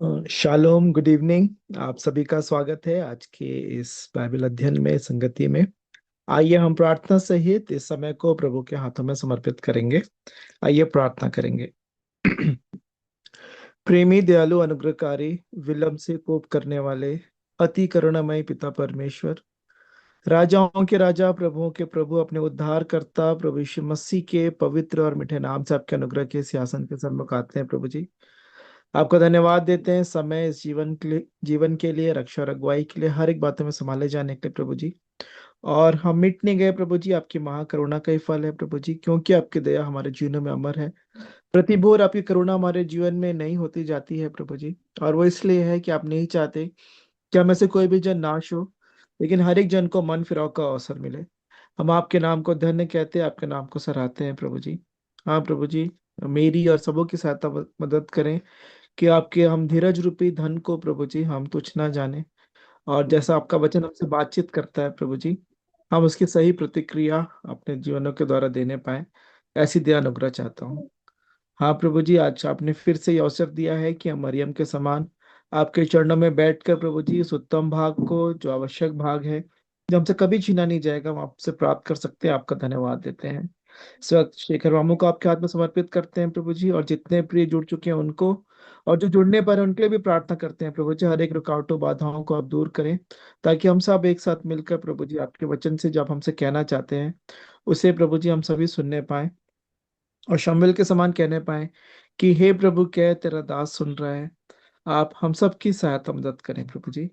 Shalom, good evening. आप सभी का स्वागत है आज के इस बाइबल अध्ययन में, संगति में। आइए हम प्रार्थना सहित इस समय को प्रभु के हाथों में समर्पित करेंगे। आइए प्रार्थना करेंगे। प्रेमी, दयालु, अनुग्रहकारी, विलंब से कोप करने वाले, अति करुणामय पिता परमेश्वर, राजाओं के राजा, प्रभुओं के प्रभु, अपने उद्धार करता प्रभु यीशु मसीह के पवित्र और मीठे नाम से आपके अनुग्रह के सिंहासन के सम्मुख आते हैं प्रभु जी। आपका धन्यवाद देते हैं समय इस जीवन के लिए रक्षा और अगुवाई के लिए, हर एक बातों में संभाले जाने के लिए प्रभु जी। और हम मिट नहीं गए प्रभु जी, आपकी महाकरुणा का ही फल है प्रभु जी, क्योंकि आपकी दया हमारे जीवनों में अमर है। प्रतिभोर आपकी करुणा हमारे जीवन में नहीं होती जाती है प्रभु जी। और वो इसलिए है कि आप नहीं चाहते कि हम में से कोई भी जन नाश हो, लेकिन हर एक जन को मन फिराव का अवसर मिले। हम आपके नाम को धन्य कहते हैं, आपके नाम को सराहते हैं प्रभु जी। हाँ प्रभु जी, मेरी और सबों की सहायता मदद करें कि आपके हम धीरज रूपी धन को प्रभु जी हम तुच्छ ना जाने, और जैसा आपका वचन हमसे बातचीत करता है प्रभु जी, हम उसकी सही प्रतिक्रिया अपने जीवनों के द्वारा देने पाए। ऐसी दया अनुग्रह चाहता हूँ। हाँ प्रभु जी, आज आपने फिर से ये अवसर दिया है कि हम मरियम के समान आपके चरणों में बैठकर प्रभु जी इस उत्तम भाग को, जो आवश्यक भाग है, जो हमसे कभी छीना नहीं जाएगा, हम आपसे प्राप्त कर सकते हैं। आपका धन्यवाद देते हैं। इस वक्त शेखर मामू को आपके हाथ में समर्पित करते हैं प्रभु जी, और जितने प्रिय जुड़ चुके हैं उनको, और जो जुड़ने पर है उनके लिए भी प्रार्थना करते हैं प्रभु जी। हर एक रुकावटों बाधाओं को आप दूर करें, ताकि हम सब एक साथ मिलकर प्रभु जी आपके वचन से जब हमसे कहना चाहते हैं, उसे प्रभु जी हम सभी सुनने पाए, और शम्बिल के समान कहने पाए कि हे प्रभु, कह तेरा दास सुन रहा है। आप हम सब की सहायता मदद करें प्रभु जी।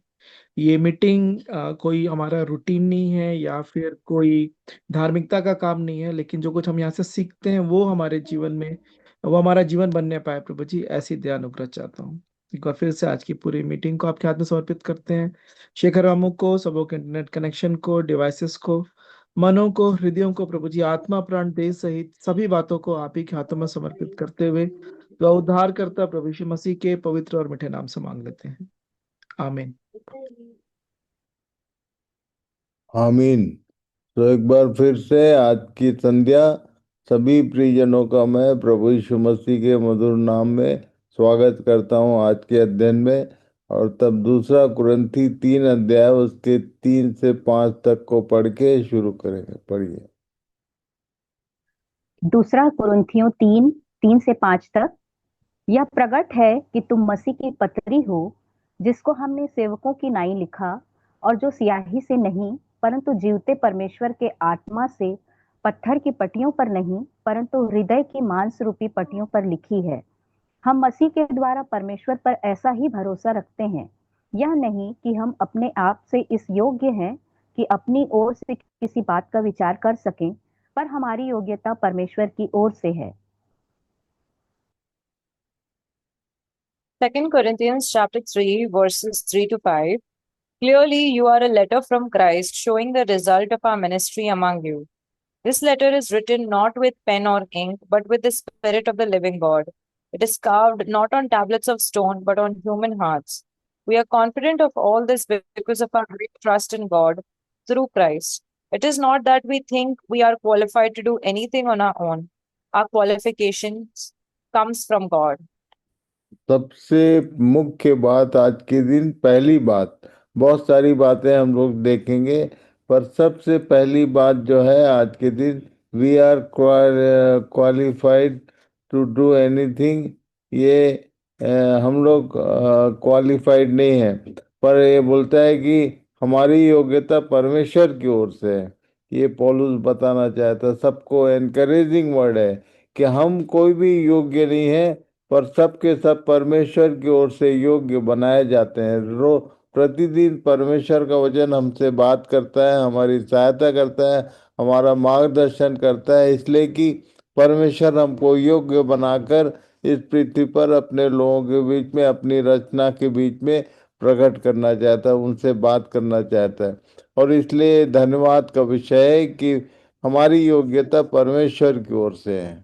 ये मीटिंग कोई हमारा रूटीन नहीं है या फिर कोई धार्मिकता का काम नहीं है, लेकिन जो कुछ हम यहाँ से सीखते हैं वो हमारे जीवन में, वो हमारा जीवन बनने पाए प्रभु जी। ऐसी दया अनुग्रह चाहता हूँ। एक बार फिर से आज की पूरी मीटिंग को आपके हाथ में समर्पित करते हैं। शेखर रामू को, सबों के इंटरनेट कनेक्शन को, डिवाइसेस को, मनों को, हृदयों को प्रभु जी, आत्मा प्राण देह सहित सभी बातों को आप ही के हाथों में समर्पित करते हुए, तो उद्धार करता प्रभु यीशु मसीह के पवित्र और मीठे नाम से मांग लेते हैं। आमीन। आमीन। तो एक बार फिर से आज की संध्या सभी प्रियजनों का मैं प्रभु यीशु मसीह के मधुर नाम में स्वागत करता हूँ आज के अध्ययन में। और तब दूसरा कुरिन्थी 3 अध्याय उसके 3 से 5 तक को पढ़ के शुरू करेंगे। पढ़िए। दूसरा कुरिन्थियों 3:3 से 5 तक। यह प्रगट है कि तुम मसीह की पत्री हो, जिसको हमने सेवकों की नाई लिखा, और जो स्याही से नहीं परंतु जीवते परमेश्वर के आत्मा से पत्थर की पट्टियों पर नहीं परंतु हृदय की मांस रूपी पट्टियों पर लिखी है। हम मसीह के द्वारा परमेश्वर पर ऐसा ही भरोसा रखते हैं, यह नहीं कि हम अपने आप से इस योग्य हैं कि अपनी ओर से किसी बात का विचार कर सकें, पर हमारी योग्यता परमेश्वर की ओर से है। 2 Corinthians chapter 3 verses 3 to 5. Clearly, you are a letter from Christ showing the result of our ministry among you. This letter is written not with pen or ink, but with the Spirit of the living God. It is carved not on tablets of stone, but on human hearts. We are confident of all this because of our great trust in God through Christ. It is not that we think we are qualified to do anything on our own. Our qualifications comes from God. सबसे मुख्य बात आज के दिन, पहली बात, बहुत सारी बातें हम लोग देखेंगे, पर सबसे पहली बात जो है आज के दिन, we are qualified to do anything. ये हम लोग क्वालिफाइड नहीं है, पर ये बोलता है कि हमारी योग्यता परमेश्वर की ओर से है। ये पौलुस बताना चाहता है, सबको एनकरेजिंग वर्ड है कि हम कोई भी योग्य नहीं है, पर सब के सब परमेश्वर की ओर से योग्य बनाए जाते हैं। प्रतिदिन परमेश्वर का वचन हमसे बात करता है, हमारी सहायता करता है, हमारा मार्गदर्शन करता है, इसलिए कि परमेश्वर हमको योग्य बनाकर इस पृथ्वी पर अपने लोगों के बीच में, अपनी रचना के बीच में प्रकट करना चाहता है, उनसे बात करना चाहता है। और इसलिए धन्यवाद का विषय है कि हमारी योग्यता परमेश्वर की ओर से है।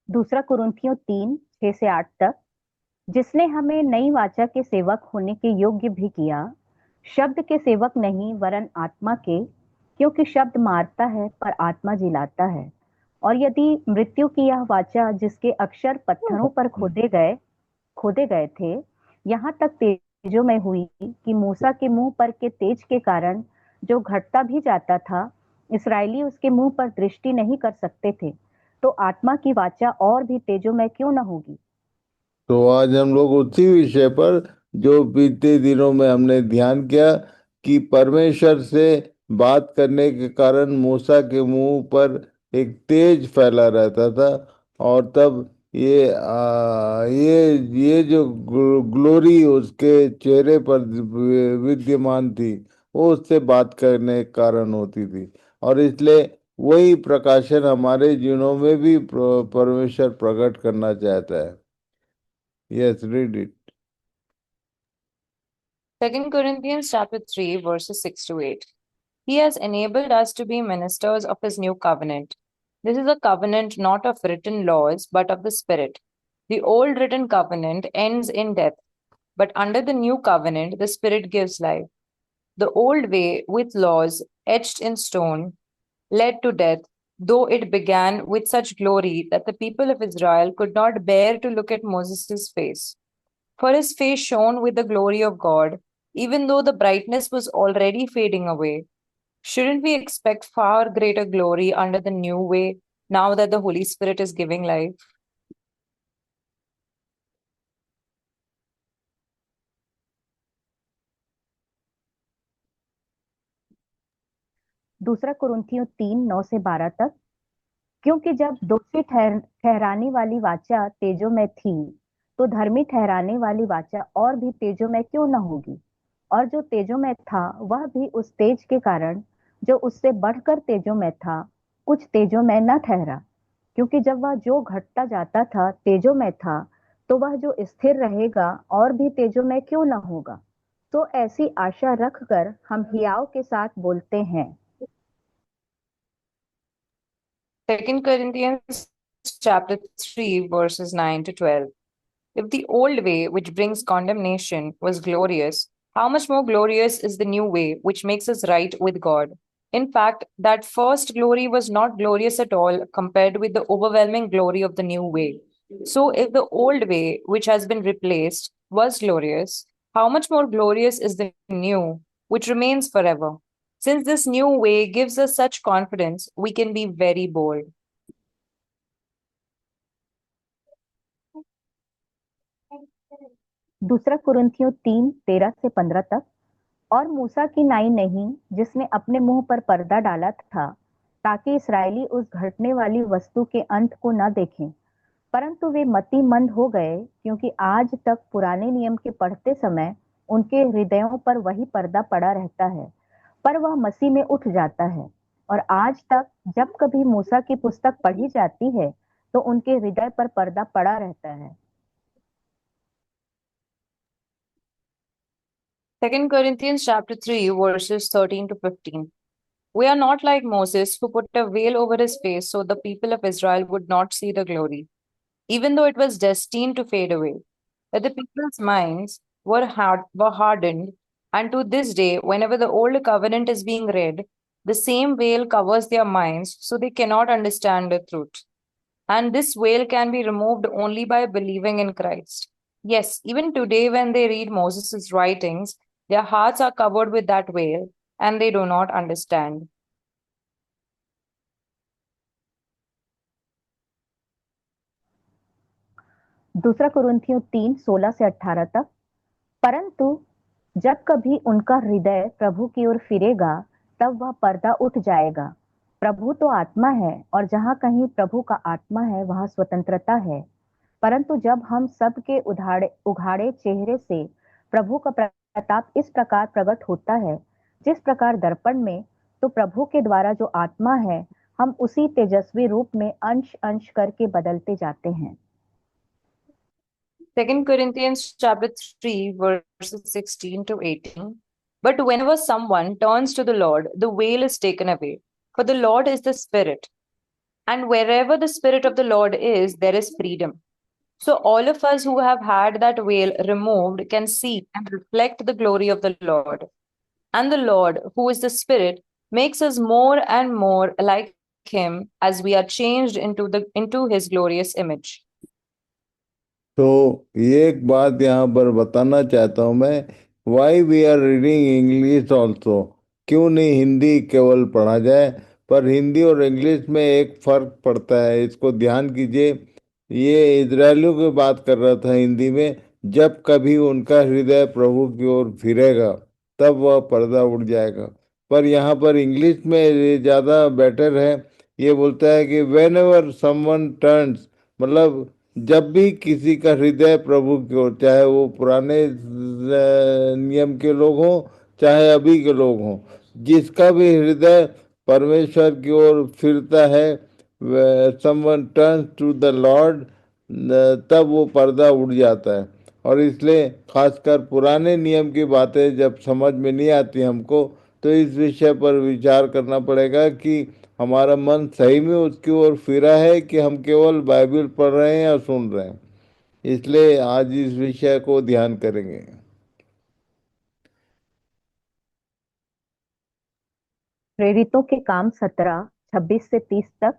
दूसरा कुरिन्थियों 3:6 से 8 तक। जिसने हमें नई वाचा के सेवक होने के योग्य भी किया, शब्द के सेवक नहीं वरन आत्मा के, क्योंकि शब्द मारता है पर आत्मा जिलाता है। और यदि मृत्यु की यह वाचा जिसके अक्षर पत्थरों पर खोदे गए थे, यहाँ तक तेजोमय हुई कि मूसा के मुंह पर के तेज के कारण जो घटता भी जाता था, इसराइली उसके मुंह पर दृष्टि नहीं कर सकते थे, तो आत्मा की वाचा और भी तेजोमय क्यों न होगी। तो आज हम लोग उसी विषय पर जो बीते दिनों में हमने ध्यान किया कि परमेश्वर से बात करने के कारण मूसा के मुंह पर एक तेज फैला रहता था, और तब ये जो ग्लोरी उसके चेहरे पर विद्यमान थी, वो उससे बात करने के कारण होती थी। और इसलिए वही प्रकाशन हमारे जीवनों में भी परमेश्वर प्रकट करना चाहता है। Yes, read it. 2 Corinthians chapter 3 verses 6 to 8. He has enabled us to be ministers of his new covenant. This is a covenant not of written laws, but of the Spirit. The old written covenant ends in death, but under the new covenant, the Spirit gives life. The old way, with laws etched in stone, led to death, though it began with such glory that the people of Israel could not bear to look at Moses' face. For his face shone with the glory of God, even though the brightness was already fading away. Shouldn't we expect far greater glory under the new way now that the Holy Spirit is giving life? दूसरा कुरिन्थियों 3:9 से 12 तक। क्योंकि जब दोषी ठहराने वाली वाचा तेजो में थी, तो धर्मी ठहराने वाली वाचा और भी तेजो में क्यों न होगी। और जो तेजो में था वह भी उस तेज के कारण जो उससे बढ़कर तेजो में था कुछ तेजो में न ठहरा, क्योंकि जब वह जो घटता जाता था तेजो में था, तो वह जो स्थिर रहेगा और भी तेजो में क्यों न होगा। तो ऐसी आशा रखकर हम हियाव के साथ बोलते हैं। 2 Corinthians chapter 3 verses 9 to 12. If the old way, which brings condemnation, was glorious, how much more glorious is the new way, which makes us right with God? In fact, that first glory was not glorious at all compared with the overwhelming glory of the new way. So, if the old way, which has been replaced, was glorious, how much more glorious is the new, which remains forever? Since this new way gives us such confidence, we can be very bold. दूसरा कुरिन्थियों 3:13 से 15 तक। और मूसा की नाई नहीं जिसने अपने मुंह पर पर्दा डाला था, ताकि इसराइली उस घटने वाली वस्तु के अंत को न देखें, परंतु वे मतिमंद हो गए, क्योंकि आज तक पुराने नियम के पढ़ते समय उनके हृदयों पर वही पर्दा पड़ा रहता है, पर वह मसीह में उठ जाता है। और आज तक जब कभी मूसा की पुस्तक पढ़ी जाती है, तो उनके हृदय पर पर्दा पड़ा रहता है। 2 Corinthians chapter 3 verses 13 to 15. We are not like Moses, who put a veil over his face so the people of Israel would not see the glory, even though it was destined to fade away. But the people's minds were hardened, and to this day, whenever the old covenant is being read, the same veil covers their minds, so they cannot understand the truth. And this veil can be removed only by believing in Christ. Yes, even today, when they read Moses' writings, their hearts are covered with that veil, and they do not understand. दूसरा कुरिन्थियों 3:16 से 18 तक। परंतु जब कभी उनका हृदय प्रभु की ओर फिरेगा, तब वह पर्दा उठ जाएगा। प्रभु तो आत्मा है, और जहाँ कहीं प्रभु का आत्मा है वहाँ स्वतंत्रता है। परंतु जब हम सबके उघाड़े चेहरे से प्रभु का प्रताप इस प्रकार प्रकट होता है, जिस प्रकार दर्पण में, तो प्रभु के द्वारा जो आत्मा है, हम उसी तेजस्वी रूप में अंश अंश करके बदलते जाते हैं। 2 Corinthians chapter 3 verses 16 to 18. But whenever someone turns to the Lord, the veil is taken away. For the Lord is the Spirit. And wherever the Spirit of the Lord is, there is freedom. So all of us who have had that veil removed can see and reflect the glory of the Lord. And the Lord, who is the Spirit, makes us more and more like him as we are changed into his glorious image. तो ये एक बात यहाँ पर बताना चाहता हूँ मैं, why we are reading English also, क्यों नहीं हिंदी केवल पढ़ा जाए। पर हिंदी और इंग्लिश में एक फर्क पड़ता है, इसको ध्यान कीजिए। ये इजरायलियों की बात कर रहा था हिंदी में, जब कभी उनका हृदय प्रभु की ओर फिरेगा तब वह पर्दा उड़ जाएगा। पर यहाँ पर इंग्लिश में ये ज़्यादा बेटर है, ये बोलता है कि वेन एवर समवन टर्न्स, मतलब जब भी किसी का हृदय प्रभु की ओर, चाहे वो पुराने नियम के लोग हों चाहे अभी के लोग हों, जिसका भी हृदय परमेश्वर की ओर फिरता है, someone turns to the Lord, तब वो पर्दा उड़ जाता है। और इसलिए खासकर पुराने नियम की बातें जब समझ में नहीं आती हमको, तो इस विषय पर विचार करना पड़ेगा कि हमारा मन सही में उसकी ओर फिरा है कि हम केवल बाइबल पढ़ रहे हैं या सुन रहे हैं। इसलिए आज इस विषय को ध्यान करेंगे। प्रेरितों के काम 17:26 से 30 तक।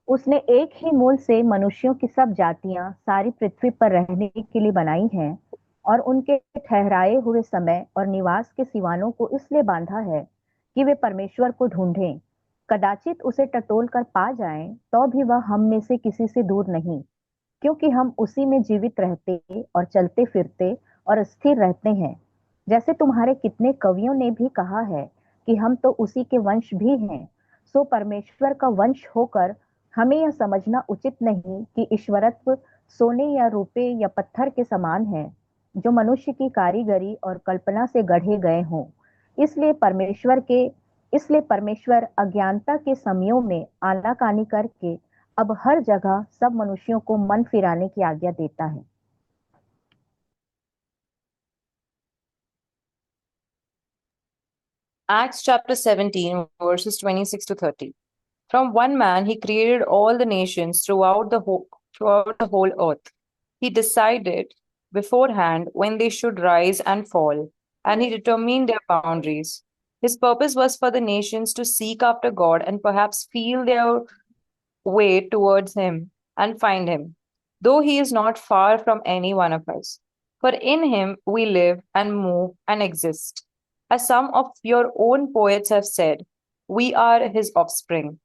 उसने एक ही मूल से मनुष्यों की सब जातियां सारी पृथ्वी पर रहने के लिए बनाई हैं, और उनके ठहराए हुए समय और निवास के सिवानों को इसलिए बांधा है कि वे परमेश्वर को ढूंढें, कदाचित उसे टटोल कर पा जाएं, तो भी वह हम में से किसी से दूर नहीं, क्योंकि हम उसी में जीवित रहते और चलते फिरते और स्थिर रहते हैं। जैसे तुम्हारे कितने कवियों ने भी कहा है कि हम तो उसी के वंश भी हैं, सो परमेश्वर का वंश होकर हमें यह समझना उचित नहीं कि ईश्वरत्व सोने या रुपये या पत्थर के समान है, जो मनुष्य की कारीगरी और कल्पना से गढ़े गए हों। इसलिए परमेश्वर अज्ञानता के समयों में आनाकानी करके अब हर जगह सब मनुष्यों को मन फिराने की आज्ञा देता है। Acts chapter 17, verses 26 to 30. From one man he created all the nations throughout the whole earth. He decided beforehand when they should rise and fall, and he determined their boundaries. His purpose was for the nations to seek after God and perhaps feel their way towards him and find him, though he is not far from any one of us. For in him we live and move and exist. As some of your own poets have said, we are his offspring.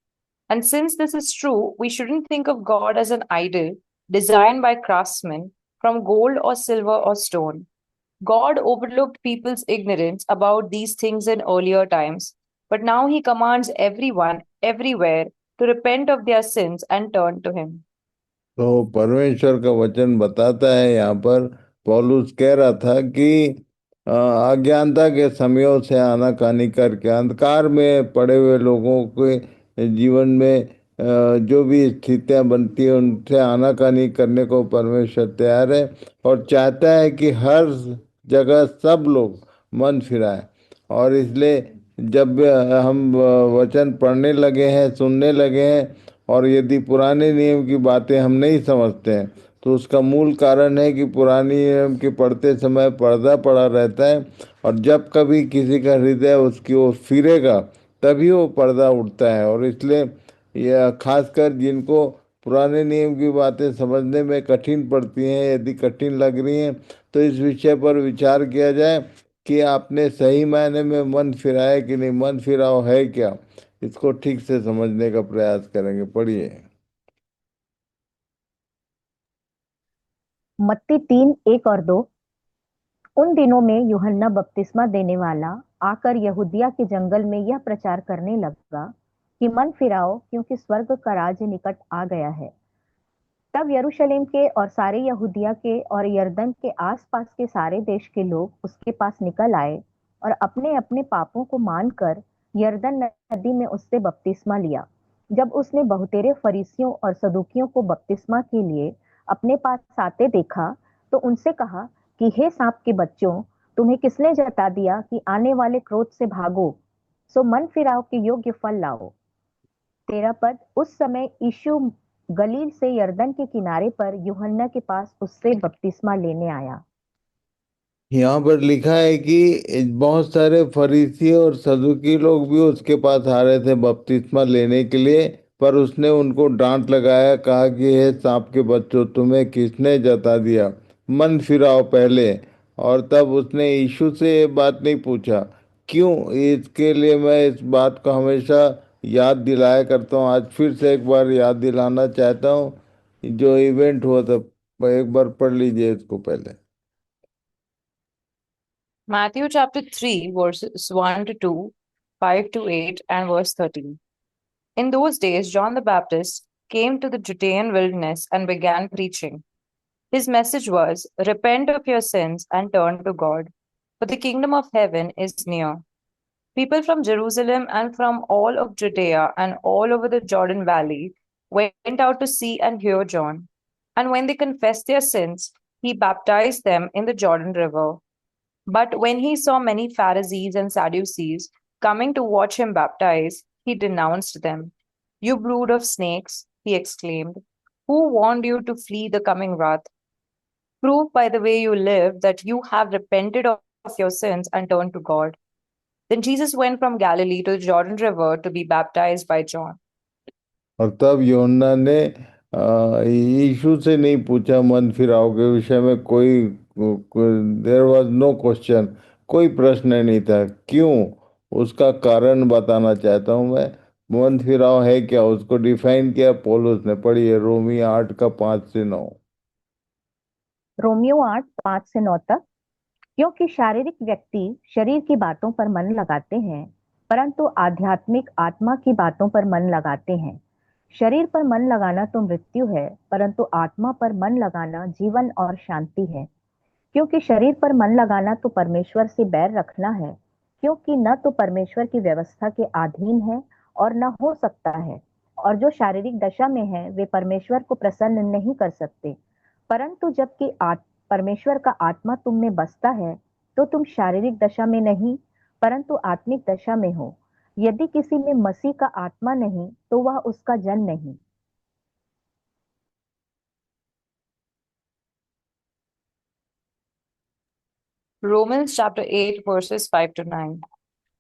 And since this is true, we shouldn't think of God as an idol designed by craftsmen from gold or silver or stone. God overlooked people's ignorance about these things in earlier times, but now he commands everyone, everywhere, to repent of their sins and turn to him. तो परमेश्वर का वचन बताता है यहाँ पर, पौलुस कह रहा था कि अज्ञानता के समयों से आनाकानी करके अंधकार में पड़े हुए लोगों के जीवन में जो भी स्थितियां बनती है उनसे आनाकानी करने को परमेश्वर तैयार है, और चाहता है कि हर जगह सब लोग मन फिराएं। और इसलिए जब हम वचन पढ़ने लगे हैं, सुनने लगे हैं, और यदि पुराने नियम की बातें हम नहीं समझते हैं, तो उसका मूल कारण है कि पुराने नियम के पढ़ते समय पर्दा पड़ा रहता है, और जब कभी किसी का हृदय उसकी ओर फिरेगा तभी वो पर्दा उठता है। और इसलिए यह खासकर जिनको पुराने नियम की बातें समझने में कठिन पड़ती हैं, यदि कठिन लग रही हैं, तो इस विषय पर विचार किया जाए कि आपने सही मायने में मन फिराया कि नहीं, मन फिराव है क्या, इसको ठीक से समझने का प्रयास करेंगे। पढ़िए। मत्ती 3:1 और 2। उन दिनों में यूहन्ना बपतिस्मा देने वाला आकर यहूदिया के जंगल में यह प्रचार करने लगा कि मन फिराओ, क्योंकि स्वर्ग का राज्य निकट आ गया है। तब यरूशलेम के और सारे यहूदिया के और यरदन के आसपास के सारे देश के लोग उसके पास निकल आए और अपने अपने पापों को मानकर यरदन नदी में उससे बपतिस्मा लिया। जब उसने बहुतेरे फरीसियों और सदूकियों को बपतिस्मा के लिए अपने पास आते देखा, तो उनसे कहा कि हे सांप के बच्चों, तुम्हें किसने जता दिया कि आने वाले क्रोध से भागो, सो मन फिराव के योग्य फल लाओ। 13 पद। उस समय यीशु गलील से यरदन के किनारे पर यूहन्ना के पास उससे बपतिस्मा लेने आया। यहाँ पर लिखा है कि बहुत सारे फरीसी और सदुकी लोग भी उसके पास आ रहे थे बपतिस्मा लेने के लिए, पर उसने उनको डांट लगाया, कहा कि हे सांप के बच्चों, तुम्हें किसने जता दिया? मन फिराओ पहले। और तब उसने यीशु से ये बात नहीं पूछा। क्यों? इसके लिए मैं इस बात को हमेशा याद दिलाया करता हूँ। आज फिर से एक बार याद दिलाना चाहता हूँ, जो इवेंट हुआ था। एक बार पढ़ लीजिए इसको पहले। Matthew chapter 3, verses 1 to 2, 5 to 8, and verse 13. In those days, John the Baptist came to the Judean wilderness and began preaching. His message was, repent of your sins and turn to God, for the kingdom of heaven is near. People from Jerusalem and from all of Judea and all over the Jordan Valley went out to see and hear John. And when they confessed their sins, he baptized them in the Jordan River. But when he saw many Pharisees and Sadducees coming to watch him baptize, he denounced them. You brood of snakes, he exclaimed. Who warned you to flee the coming wrath? Prove by the way you live that you have repented of your sins and turned to God. Then Jesus went from Galilee to the Jordan River to be baptized by John. और तब यूहन्ना ने यीशु से नहीं पूछा मन फिराव के विषय में। देयर वाज नो क्वेश्चन, कोई प्रश्न नहीं था। क्यों? उसका कारण बताना चाहता हूँ मैं। मन फिराव है क्या, उसको डिफाइन किया पौलुस ने। पढ़िए रोमी 8 का 5 से 9। रोमियो 8, 5 से 9 तक। क्योंकि शारीरिक व्यक्ति शरीर की बातों पर मन लगाते हैं, परंतु आध्यात्मिक आत्मा की बातों पर मन लगाते हैं। शरीर पर मन लगाना तो मृत्यु है, परंतु आत्मा पर मन लगाना जीवन और शांति है। क्योंकि शरीर पर मन लगाना तो परमेश्वर से बैर रखना है, क्योंकि न तो परमेश्वर की व्यवस्था के अधीन है और न हो सकता है। और जो शारीरिक दशा में है वे परमेश्वर को प्रसन्न नहीं कर सकते। परंतु जबकि परमेश्वर का आत्मा तुम में बसता है, तो तुम शारीरिक दशा में नहीं, परंतु आत्मिक दशा में हो। यदि किसी में मसीह का आत्मा नहीं, तो वह उसका जन नहीं। Romans chapter 8, verses 5 to 9.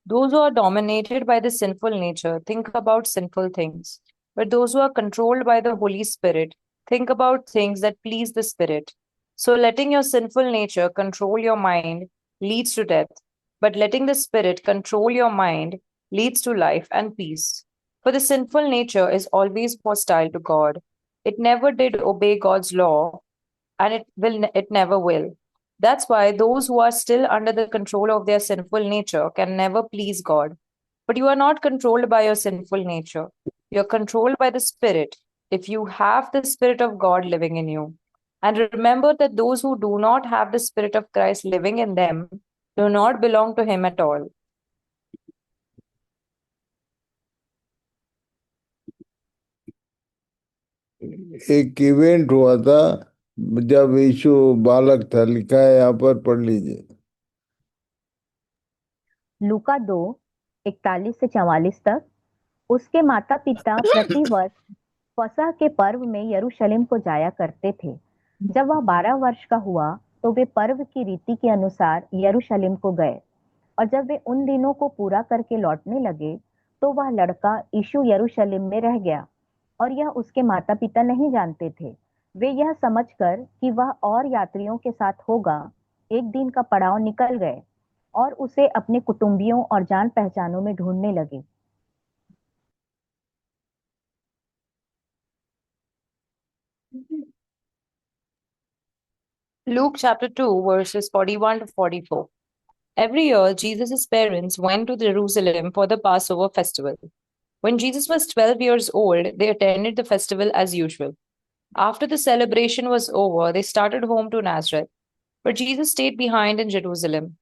Those who are dominated by the sinful nature think about sinful things, but those who are controlled by the Holy Spirit think about things that please the Spirit. So, letting your sinful nature control your mind leads to death, but letting the Spirit control your mind leads to life and peace. For the sinful nature is always hostile to God. It never did obey God's law, and it never will. That's why those who are still under the control of their sinful nature can never please God. But you are not controlled by your sinful nature. You are controlled by the Spirit, if you have the Spirit of God living in you. And remember that those who do not have the Spirit of Christ living in them do not belong to Him at all. एक event हुआ था जब यीशु बालक था, लिखा है यहाँ पर, पढ़ लीजिए। लूका 2, 41 से 44 तक। उसके माता पिता प्रति वर्ष फसह के पर्व में यरूशलेम को जाया करते थे। जब वह 12 वर्ष का हुआ तो वे पर्व की रीति के अनुसार यरूशलेम को गए। और जब वे उन दिनों को पूरा करके लौटने लगे, तो वह लड़का यीशु यरूशलेम में रह गया, और यह उसके माता पिता नहीं जानते थे। वे यह समझकर कि वह और यात्रियों के साथ होगा, एक दिन का पड़ाव निकल गए और उसे अपने कुटुंबियों और जान पहचानों में ढूंढने लगे। Luke chapter 2, verses 41 to 44. Every year, Jesus' parents went to Jerusalem for the Passover festival. When Jesus was 12 years old, they attended the festival as usual. After the celebration was over, they started home to Nazareth, but Jesus stayed behind in Jerusalem.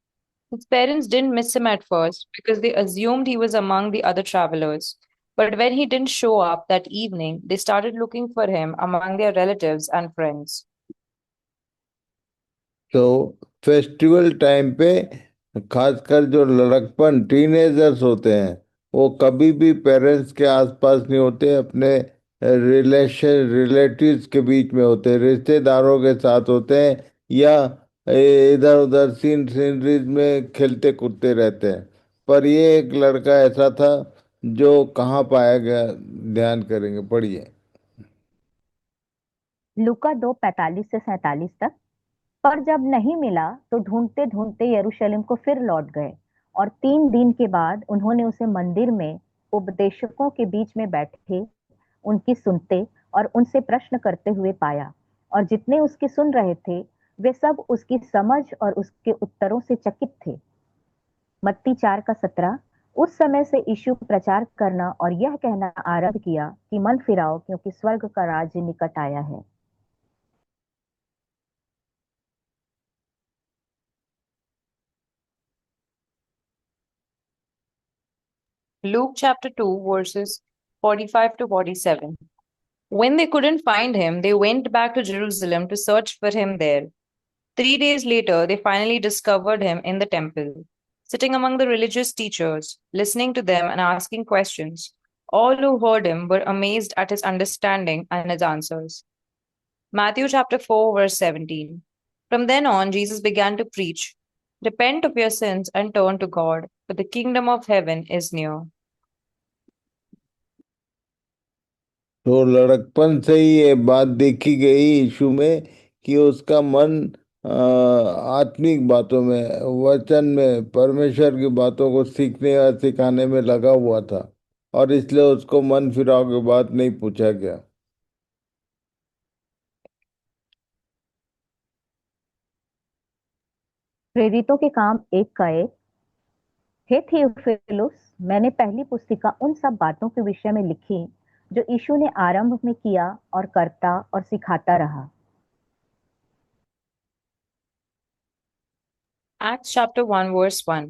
His parents didn't miss him at first because they assumed he was among the other travelers. But when he didn't show up that evening, they started looking for him among their relatives and friends. तो festival time पे खासकर जो लड़कपन teenagers होते हैं, वो कभी भी पेरेंट्स के आसपास नहीं होते, अपने रिलेटिव्स के बीच में होते हैं, रिश्तेदारों के साथ होते हैं, या इधर उधर सीनरीज में खेलते कूदते रहते हैं। पर ये एक लड़का ऐसा था जो कहाँ पाया गया, ध्यान करेंगे। पढ़िए। लूका 2:45 से 47 तक। पर जब नहीं मिला तो ढूंढते ढूंढते यरूशलेम को फिर लौट गए, और 3 दिन के बाद उन्होंने उसे मंदिर में उपदेशकों के बीच में बैठे उनकी सुनते और उनसे प्रश्न करते हुए पाया। और जितने उसकी सुन रहे थे वे सब उसकी समझ और उसके उत्तरों से चकित थे। मत्ती 4:17। उस समय से यीशु प्रचार करना और यह कहना आरंभ किया कि मन फिराओ, क्योंकि स्वर्ग का राज्य निकट आया है। Luke chapter 2, verses 45 to 47. When they couldn't find him, they went back to Jerusalem to search for him there. 3 days later, they finally discovered him in the temple, sitting among the religious teachers, listening to them and asking questions. All who heard him were amazed at his understanding and his answers. Matthew chapter 4, verse 17. From then on, Jesus began to preach, "Repent of your sins and turn to God, for the kingdom of heaven is near." तो लड़कपन से ही ये बात देखी गई यीशु में कि उसका मन आत्मिक बातों में, वचन में, परमेश्वर की बातों को सीखने और सिखाने में लगा हुआ था, और इसलिए उसको मन फिराव की बात नहीं पूछा गया। प्रेरितों के काम 1:1। हे थियोफिलुस, मैंने पहली पुस्तिका उन सब बातों के विषय में लिखी जो यीशु ने आरंभ में किया और करता और सिखाता रहा। Acts chapter 1, verse 1.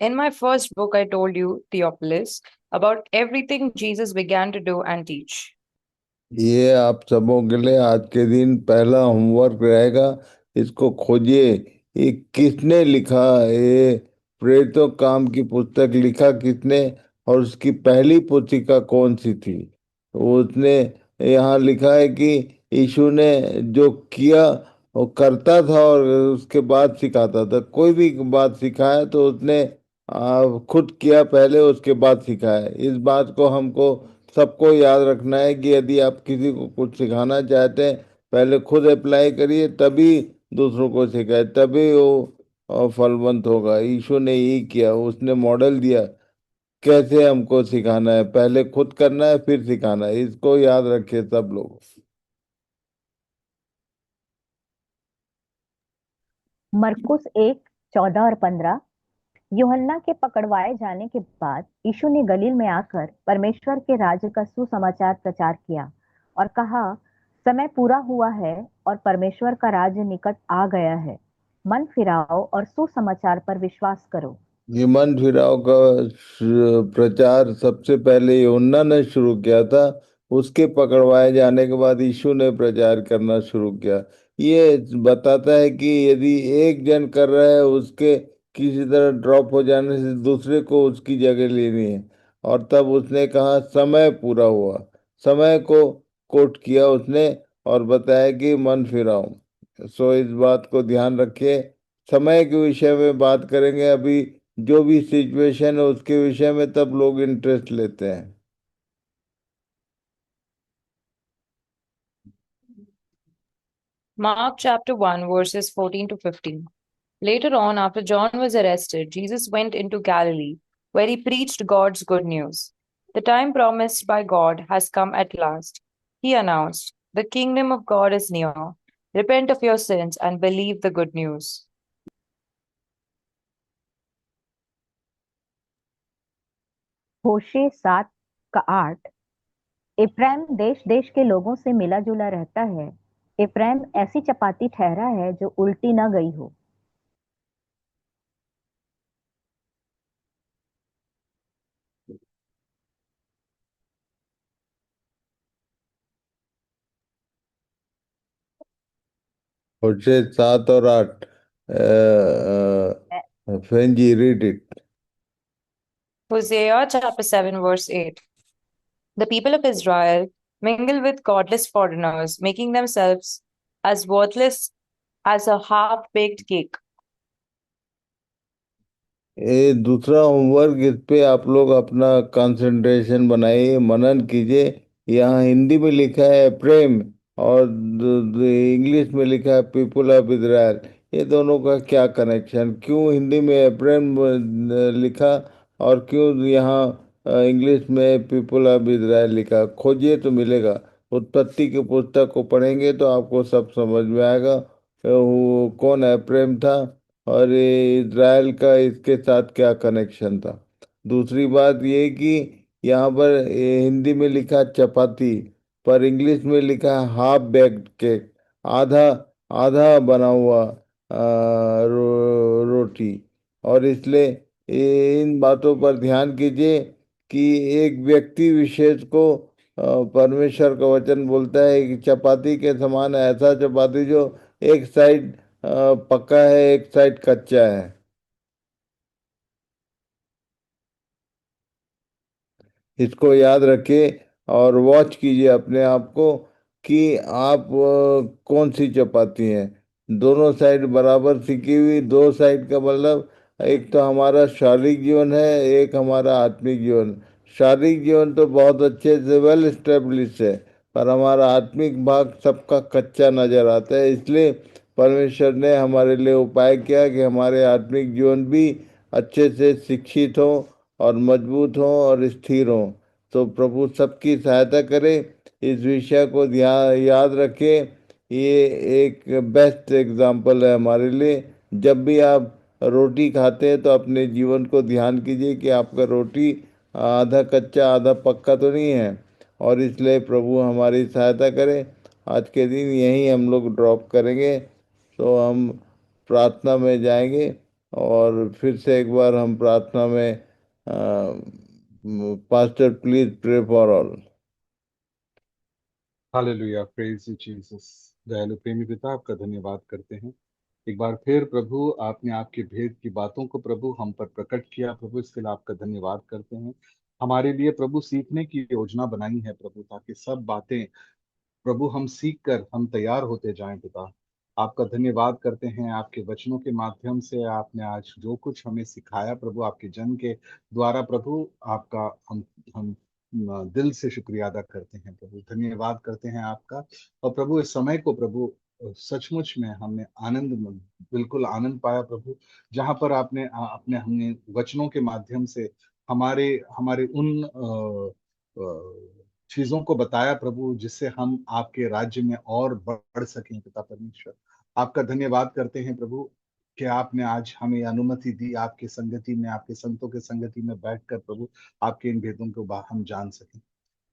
In my first book, I told you, Theophilus, about everything Jesus began to do and teach. ये आप सबों के लिए आज के दिन पहला होमवर्क रहेगा। इसको खोजिए, ये किसने लिखा, ये प्रेरितों काम की पुस्तक लिखा किसने, और उसकी पहली पुस्तिका कौन सी थी। तो उसने यहाँ लिखा है कि यीशु ने जो किया वो करता था और उसके बाद सिखाता था। कोई भी बात सिखाया तो उसने खुद किया पहले, उसके बाद सिखाया। इस बात को हमको सबको याद रखना है कि यदि आप किसी को कुछ सिखाना चाहते हैं, पहले खुद अप्लाई करिए, तभी दूसरों को सिखाए, तभी वो फलवंत होगा। यीशु ने यही किया, उसने मॉडल दिया कैसे हमको सिखाना है। पहले खुद करना है, फिर सिखाना है। इसको याद रखिए सब लोग। मरकुस 1:14 और 15। यूहन्ना के पकड़वाए जाने के बाद यीशु ने गलील में आकर परमेश्वर के राज्य का सुसमाचार प्रचार किया और कहा, समय पूरा हुआ है और परमेश्वर का राज्य निकट आ गया है। मन फिराओ और सुसमाचार पर विश्वास करो। ये मन फिराव का प्रचार सबसे पहले यूहन्ना ने शुरू किया था। उसके पकड़वाए जाने के बाद यीशु ने प्रचार करना शुरू किया। ये बताता है कि यदि एक जन कर रहा है, उसके किसी तरह ड्रॉप हो जाने से दूसरे को उसकी जगह लेनी है। और तब उसने कहा समय पूरा हुआ, समय को कोट किया उसने और बताया कि मन फिराओ। सो इस बात को ध्यान रखिए। समय के विषय में बात करेंगे अभी। जो भी सिचुएशन है उसके विषय में तब लोग इंटरेस्ट लेते हैं। Mark chapter 1, verses 14 to 15. Later on, after John was arrested, Jesus went into Galilee, where he preached God's good news. The time promised by God has come at last. He announced, "The kingdom of God is near. Repent of your sins and believe the good news." होशे 7:8। इब्राहिम देश देश के लोगों से मिला जुला रहता है। इब्राहिम ऐसी चपाती ठहरा है जो उल्टी न गई हो। होशे 7 और 8। फेंजी read it. Hosea chapter 7, verse 8. The people of Israel mingle with godless foreigners, making themselves as worthless as a half baked cake. ये दूसरा होमवर्क, इस पे आप लोग अपना कंसंट्रेशन बनाइए, मनन कीजिए। यहाँ हिंदी में लिखा है प्रेम, और इंग्लिश में लिखा है पीपुल ऑफ इजराइल। ये दोनों का क्या कनेक्शन, क्यों हिंदी में प्रेम लिखा और क्यों यहाँ इंग्लिश में पीपुल ऑफ इजराइल लिखा? खोजिए तो मिलेगा। उत्पत्ति की पुस्तक को पढ़ेंगे तो आपको सब समझ में आएगा। वो कौन है प्रेम था, और ये इजराइल का इसके साथ क्या कनेक्शन था। दूसरी बात ये कि यहाँ पर ये हिंदी में लिखा चपाती, पर इंग्लिश में लिखा है हाफ बेक्ड केक, आधा आधा बना हुआ रोटी। और इसलिए इन बातों पर ध्यान कीजिए कि एक व्यक्ति विशेष को परमेश्वर का वचन बोलता है कि चपाती के समान है, ऐसा चपाती जो एक साइड पक्का है एक साइड कच्चा है। इसको याद रखिए और वॉच कीजिए अपने आप को कि आप कौन सी चपाती हैं। दोनों साइड बराबर सिकी हुई, दो साइड का मतलब एक तो हमारा शारीरिक जीवन है, एक हमारा आत्मिक जीवन। शारीरिक जीवन तो बहुत अच्छे से वेल स्टेब्लिश है, पर हमारा आत्मिक भाग सबका कच्चा नजर आता है। इसलिए परमेश्वर ने हमारे लिए उपाय किया कि हमारे आत्मिक जीवन भी अच्छे से शिक्षित हो और मजबूत हो और स्थिर हो। तो प्रभु सबकी सहायता करे। इस विषय को ध्यान याद रखें। ये एक बेस्ट एग्जाम्पल है हमारे लिए। जब भी आप रोटी खाते हैं तो अपने जीवन को ध्यान कीजिए कि आपका रोटी आधा कच्चा आधा पक्का तो नहीं है। और इसलिए प्रभु हमारी सहायता करें। आज के दिन यहीं हम लोग ड्रॉप करेंगे, तो हम प्रार्थना में जाएंगे। और फिर से एक बार हम प्रार्थना में, pastor please pray for all. Hallelujah, praise you Jesus. दयालु प्रेमी पिता, आपका धन्यवाद करते हैं। एक बार फिर प्रभु, आपने आपके भेद की बातों को प्रभु हम पर प्रकट किया प्रभु, इसके लिए आपका धन्यवाद करते हैं। हमारे लिए प्रभु सीखने की योजना बनाई है प्रभु, ताकि सब बातें प्रभु हम सीख कर हम तैयार होते जाएं पिता। आपका धन्यवाद करते हैं, आपके वचनों के माध्यम से आपने आज जो कुछ हमें सिखाया प्रभु, आपके जन के द्वारा प्रभु, आपका हम दिल से शुक्रिया अदा करते हैं प्रभु, धन्यवाद करते हैं आपका। और प्रभु इस समय को प्रभु सचमुच में हमने बिल्कुल आनंद पाया प्रभु, जहां पर आपने अपने हमने वचनों के माध्यम से हमारे हमारे उन चीजों को बताया प्रभु, जिससे हम आपके राज्य में और बढ़ सकें पिता परमेश्वर। आपका धन्यवाद करते हैं प्रभु कि आपने आज हमें अनुमति दी आपकी संगति में, आपके संतों के संगति में बैठकर प्रभु आपके इन भेदों को हम जान सकें।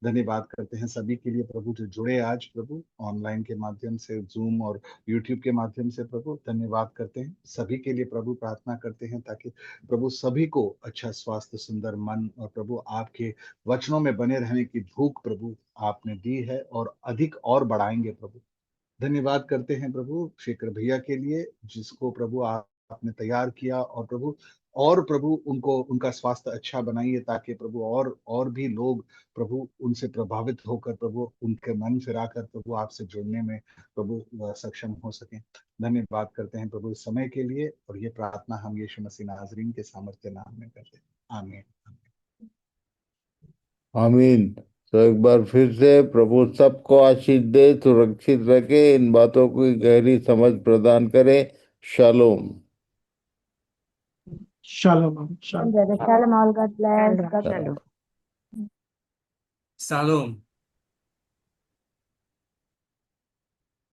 धन्यवाद करते हैं सभी के लिए प्रभु जो जुड़े आज प्रभु ऑनलाइन के माध्यम से, जूम और यूट्यूब के माध्यम से प्रभु, धन्यवाद करते हैं सभी के लिए प्रभु। प्रार्थना करते हैं ताकि प्रभु सभी को अच्छा स्वास्थ्य, सुंदर मन और प्रभु आपके वचनों में बने रहने की भूख प्रभु आपने दी है और अधिक और बढ़ाएंगे प्रभु। धन्यवाद करते हैं प्रभु शेखर भैया के लिए, जिसको प्रभु आपने तैयार किया, और प्रभु उनको उनका स्वास्थ्य अच्छा बनाइए, ताकि प्रभु और भी लोग प्रभु उनसे प्रभावित होकर प्रभु उनके मन फिराकर प्रभु आपसे जुड़ने में प्रभु सक्षम हो सकें। धन्यवाद करते हैं प्रभु इस समय के लिए, और ये प्रार्थना हम यीशु मसीह नाजरीन के सामर्थ्य नाम में करते हैं, आमीन। आमीन। तो एक बार फिर से प्रभु सबको आशीष दे, सुरक्षित रखे, इन बातों की गहरी समझ प्रदान करे। Shalom. Shalom shalom. Brother Shalom, all God bless. God shalom. bless. Shalom.